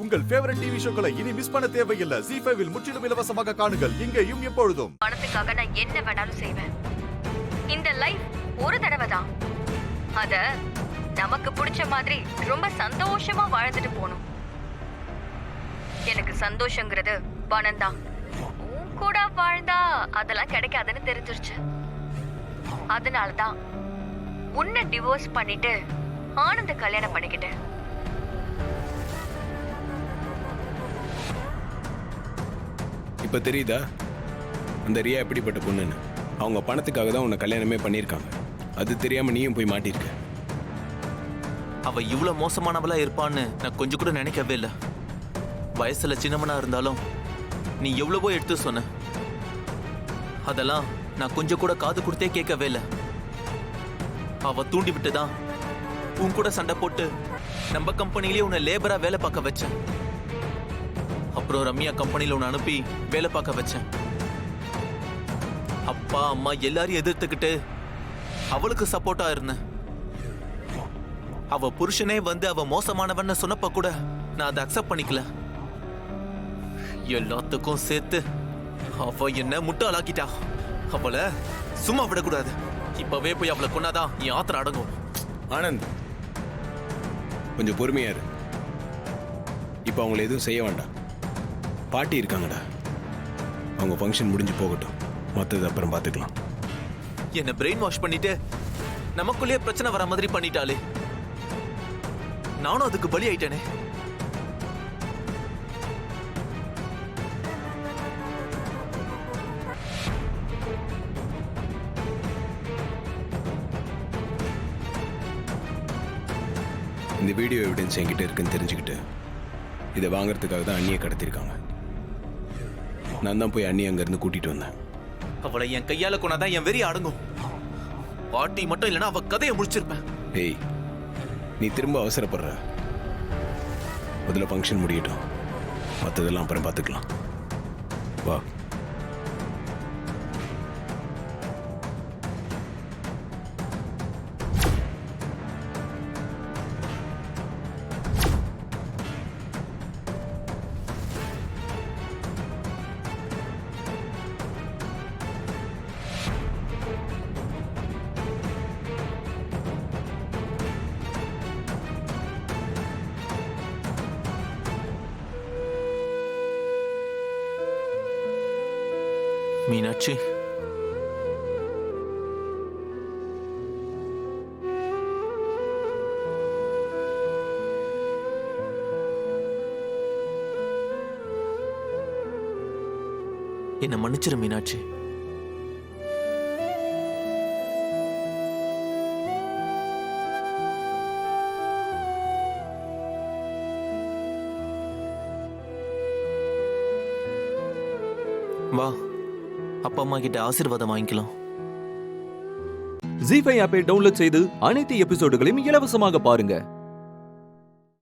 உங்கள் favourite TV ஷோக்களை இனி miss பண்ண தேவையில்லை. ZEE5 இல் முற்றிலும் இலவசமாக காணுங்கள். இங்கேயும் எப்பொழுதும். பணத்துக்காக நான் என்ன வேணாலும் செய்வேன். இந்த லைஃப் ஒரு தடவை தான். அத நமக்கு பிடிச்ச மாதிரி ரொம்ப சந்தோஷமா வாழ்ந்துட்டு போகணும். எனக்கு சந்தோஷங்கிறது பணம் தான். கூட வாழ்ந்தா அதெல்லாம் கிடைக்காதுன்னு தெரிஞ்சிருச்சு. அதனாலதான் உன்னை டிவோர்ஸ் பண்ணிட்டு ஆனந்த கல்யாணம் பண்ணிக்கிட்டேன். இப்ப தெரியுதா அந்த ரியா எப்படிப்பட்ட பொண்ணுன்னு? அவங்க பணத்துக்காக தான் உன்னை கல்யாணமே பண்ணியிருக்காங்க. அது தெரியாம நீயும் போய் மாட்டிருக்க. அவ இவ்வளவு மோசமானவளா இருப்பான்னு நான் கொஞ்சம் கூட நினைக்கவே இல்லை. வயசுல சின்னவனா இருந்தாலும் நீ எவ்வளவோ எடுத்து சொன்ன. அதெல்லாம் நான் கொஞ்சம் கூட காது கொடுத்தே கேட்கவே இல்லை. அவ தூண்டி விட்டுதான் உன் கூட சண்டை போட்டு நம்ம கம்பெனிலேயே உன்னை லேபரா வேலை பார்க்க வச்சேன். அப்புறம் ரம்யா கம்பெனில உன்னை அனுப்பி வேலை பார்க்க வச்சேன். அப்பா அம்மா எல்லாரையும் எதிர்த்துக்கிட்டு அவளுக்கு சப்போர்ட்டா இருந்தேன். அவ புருஷனே வந்து அவ மோசமானவன்னு சொன்னப்ப கூட நான் அதை அக்செப்ட் பண்ணிக்கல. எல்லாத்துக்கும் சேர்த்து அவ என்ன முட்டாளாக்கிட்டா. அவளை சும்மா விடக்கூடாது. இப்பவே போய் அவளை கொன்னாதான் என் ஆத்திரம் அடங்கும். ஆனந்த், கொஞ்சம் பொறுமையா இரு. இப்ப அவங்கள எதுவும் செய்ய வேண்டாம். பாட்டி இருக்காங்கடா, அவங்க ஃபங்க்ஷன் முடிஞ்சு போகட்டும். மற்றது அப்புறம் பார்த்துக்கலாம். என்ன பிரெயின் வாஷ் பண்ணிட்டு நமக்குள்ளேயே பிரச்சனை வர மாதிரி பண்ணிட்டாளே. நானும் அதுக்கு பலி ஆயிட்டேனே. இந்த வீடியோ எவிடன்ஸ் என்கிட்ட இருக்குன்னு தெரிஞ்சுக்கிட்டு இதை வாங்கறதுக்காக தான் அண்ணியை கடத்திருக்காங்க. நான் தான் போய் அண்ணியை அங்கேருந்து கூட்டிட்டு வந்தேன். அவளை என் கையால கொண்டாதான் என் வெறி அடங்கும். பாட்டி மட்டும் இல்லைன்னா அவ கதையை முடிச்சிருப்பேன். ஏய், நீ திரும்ப அவசரப்படுற. முதல்ல ஃபங்க்ஷன் முடியட்டும், மற்றதெல்லாம் அப்புறம் பார்த்துக்கலாம். வா. மீனாட்சி, என்ன மன்னிச்சிரு மீனாட்சி. வா, அப்பா அம்மா கிட்ட ஆசீர்வாதம் வாங்கிக்கலாம். ZEE5 ஆப்பை டவுன்லோட் செய்து அனைத்து எபிசோடுகளையும் இலவசமாக பாருங்க.